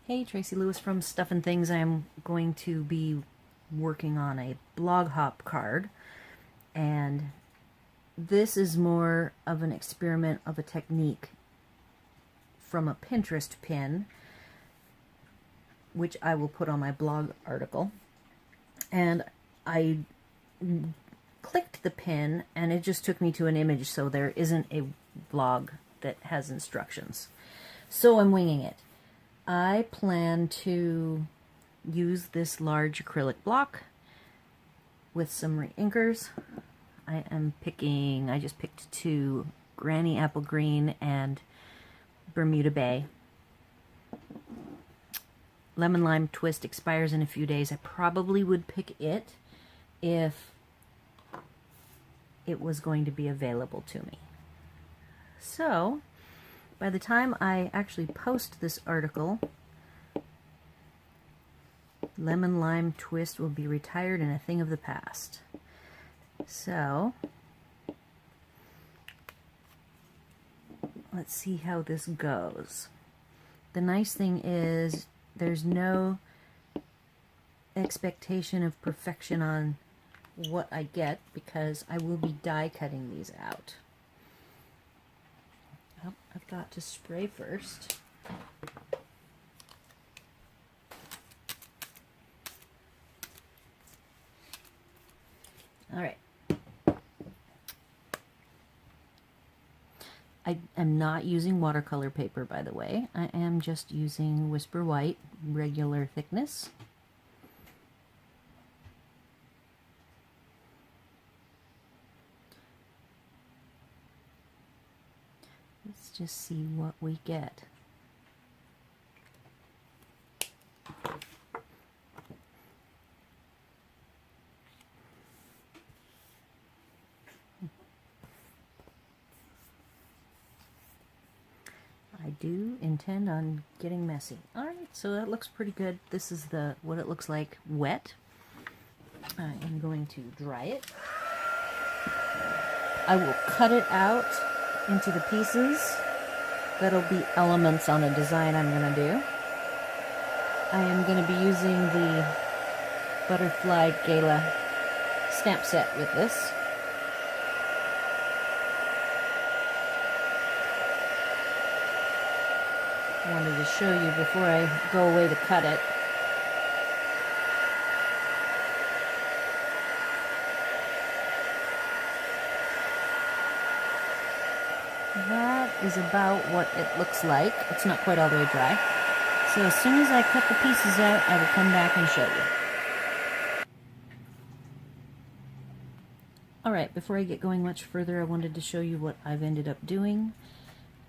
Hey, Tracy Lewis from Stuff and Things. I'm going to be working on a blog hop card, and this is more of an experiment of a technique from a Pinterest pin, which I will put on my blog article. And I clicked the pin and it just took me to an image, so there isn't a blog that has instructions. So I'm winging it. I plan to use this large acrylic block with some reinkers. I just picked two, Granny Apple Green and Bermuda Bay. Lemon Lime Twist expires in a few days. I probably would pick it if it was going to be available to me. So, by the time I actually post this article, Lemon Lime Twist will be retired and a thing of the past. So, let's see how this goes. The nice thing is there's no expectation of perfection on what I get because I will be die cutting these out. Oh, I've got to spray first. All right. I am not using watercolor paper, by the way. I am just using Whisper White, regular thickness. Let's just see what we get. I do intend on getting messy. Alright, so that looks pretty good. This is what it looks like wet. I am going to dry it. I will cut it out into the pieces. That'll be elements on a design I'm going to do. I am going to be using the Butterfly Gala stamp set with this. I wanted to show you before I go away to cut it. That is about what it looks like. It's not quite all the way dry. So as soon as I cut the pieces out, I will come back and show you. Alright, before I get going much further, I wanted to show you what I've ended up doing.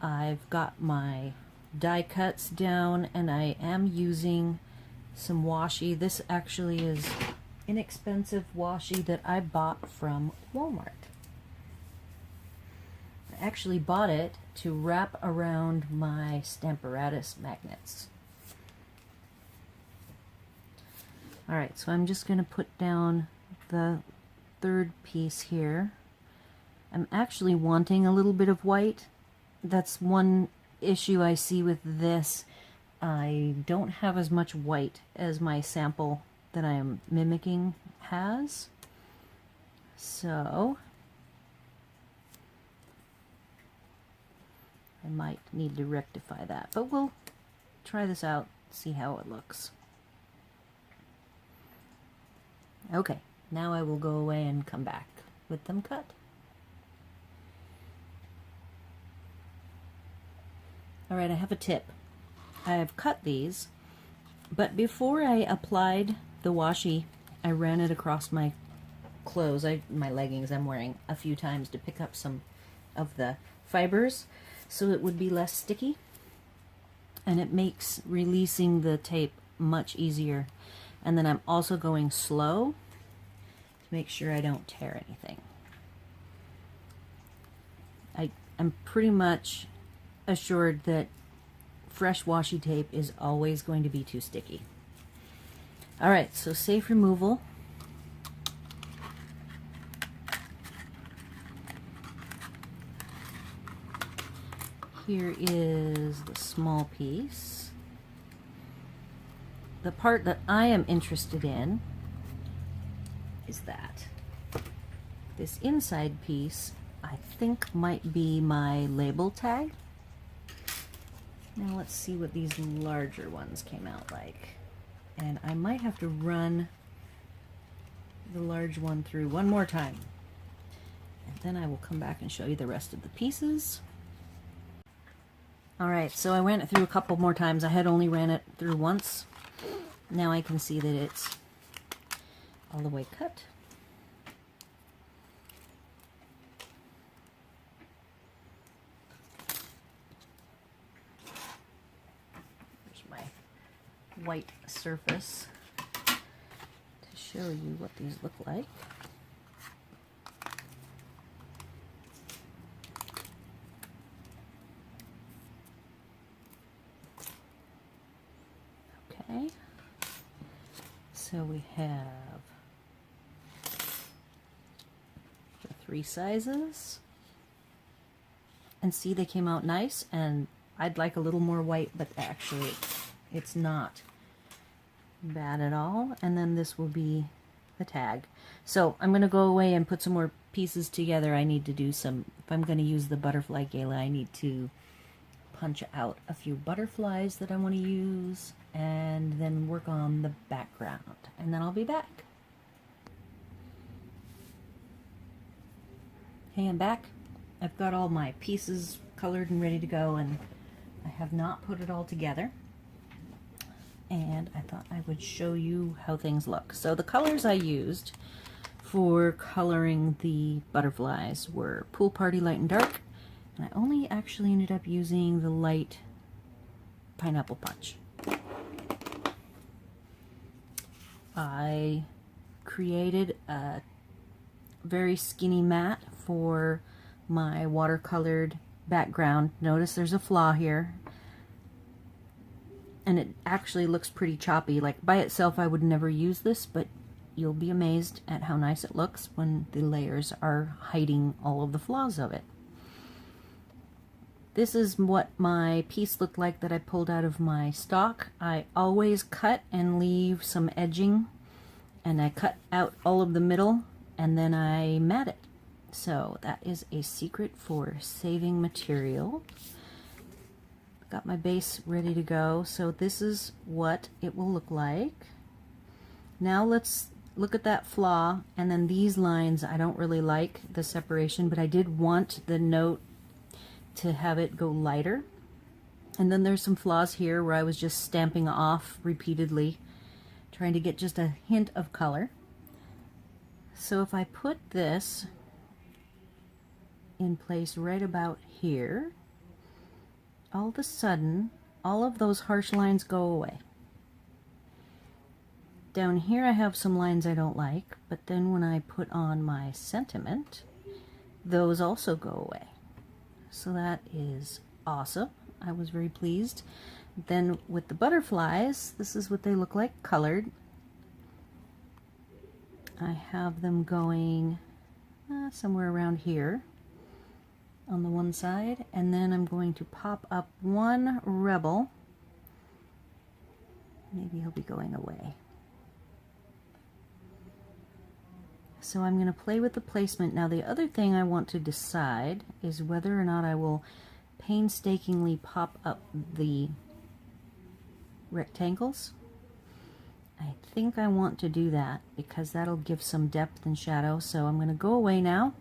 I've got my die cuts down and I am using some washi. This actually is inexpensive washi that I bought from Walmart. I actually bought it to wrap around my Stamparatus magnets. Alright, so I'm just going to put down the third piece here. I'm actually wanting a little bit of white. That's one issue I see with this. I don't have as much white as my sample that I am mimicking has. So I might need to rectify that, but we'll try this out, see how it looks. Okay, now I will go away and come back with them cut. Alright, I have a tip. I have cut these, but before I applied the washi, I ran it across my clothes, my leggings I'm wearing, a few times to pick up some of the fibers so it would be less sticky. And it makes releasing the tape much easier. And then I'm also going slow to make sure I don't tear anything. I'm pretty much assured that fresh washi tape is always going to be too sticky. Alright, so safe removal. Here is the small piece. the part that I am interested in is that this inside piece I think might be my label tag. Now let's see what these larger ones came out like. And I might have to run the large one through one more time. And then I will come back and show you the rest of the pieces. Alright, so I ran it through a couple more times. I had only ran it through once. Now I can see that it's all the way cut. White surface to show you what these look like. Okay, so we have the 3 sizes, and see, they came out nice, and I'd like a little more white, but actually it's not bad at all. And then this will be the tag. So I'm going to go away and put some more pieces together. I need to do some, if I'm going to use the butterfly gala, I need to punch out a few butterflies that I want to use, and then work on the background, and then I'll be back. Hey, I'm back. I've got all my pieces colored and ready to go, and I have not put it all together. And I thought I would show you how things look. So the colors I used for coloring the butterflies were Pool Party Light and Dark, and I only actually ended up using the light Pineapple Punch. I created a very skinny mat for my watercolored background. Notice there's a flaw here. And it actually looks pretty choppy. Like by itself I would never use this, but you'll be amazed at how nice it looks when the layers are hiding all of the flaws of it. This is what my piece looked like that I pulled out of my stock. I always cut and leave some edging, and I cut out all of the middle, and then I mat it. So that is a secret for saving material. Got my base ready to go, so this is what it will look like. Now let's look at that flaw, and then these lines. I don't really like the separation, but I did want the note to have it go lighter. And then there's some flaws here where I was just stamping off repeatedly, trying to get just a hint of color. So if I put this in place right about here, all of a sudden, all of those harsh lines go away. Down here I have some lines I don't like, but then when I put on my sentiment, those also go away. So that is awesome. I was very pleased. Then with the butterflies, this is what they look like colored. I have them going somewhere around here on the one side, and then I'm going to pop up one rebel. Maybe he'll be going away. So I'm going to play with the placement. Now the other thing I want to decide is whether or not I will painstakingly pop up the rectangles. I think I want to do that because that'll give some depth and shadow. So I'm going to go away now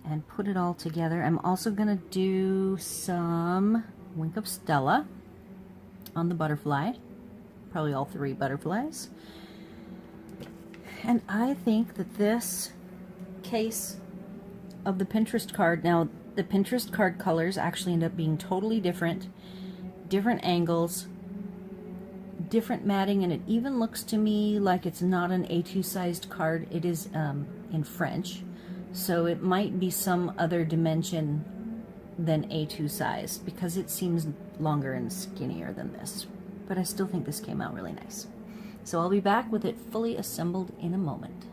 and put it all together. I'm also going to do some Wink of Stella on the butterfly, probably all 3 butterflies. And I think that this case of the Pinterest card, now the Pinterest card colors actually end up being totally different, different angles, different matting, and it even looks to me like it's not an A2 sized card. It is in French. So it might be some other dimension than A2 size because it seems longer and skinnier than this. But I still think this came out really nice. So I'll be back with it fully assembled in a moment.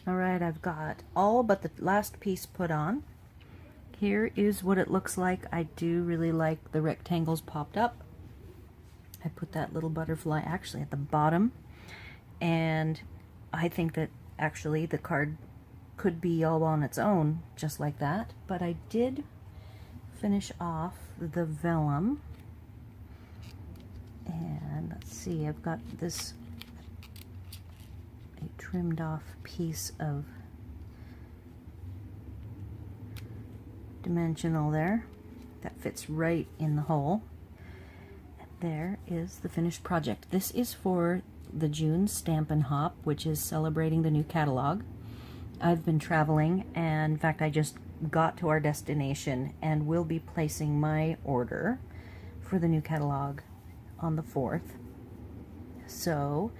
Alright, I've got all but the last piece put on. here is what it looks like. I do really like the rectangles popped up. I put that little butterfly actually at the bottom, and I think that actually the card could be all on its own just like that, but I did finish off the vellum. And let's see, I've got this a trimmed off piece of dimensional there that fits right in the hole. And there is the finished project. This is for the June Stampin' Hop, which is celebrating the new catalog. I've been traveling, and in fact I just got to our destination and will be placing my order for the new catalog on the 4th. So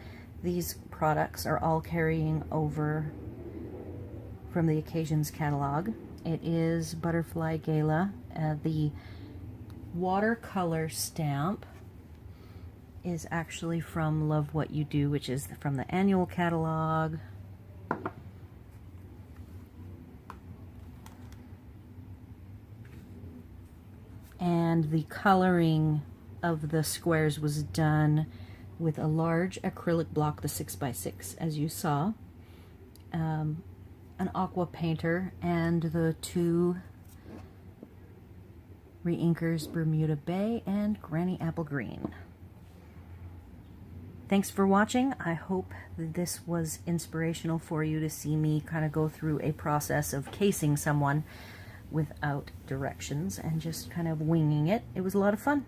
these products are all carrying over from the Occasions catalog. It is Butterfly Gala. The watercolor stamp is actually from Love What You Do, which is from the annual catalog. And the coloring of the squares was done with a large acrylic block, the 6x6, as you saw, an aqua painter, and the two reinkers, Bermuda Bay and Granny Apple Green. Thanks for watching. I hope that this was inspirational for you to see me kind of go through a process of casing someone without directions and just kind of winging it. It was a lot of fun.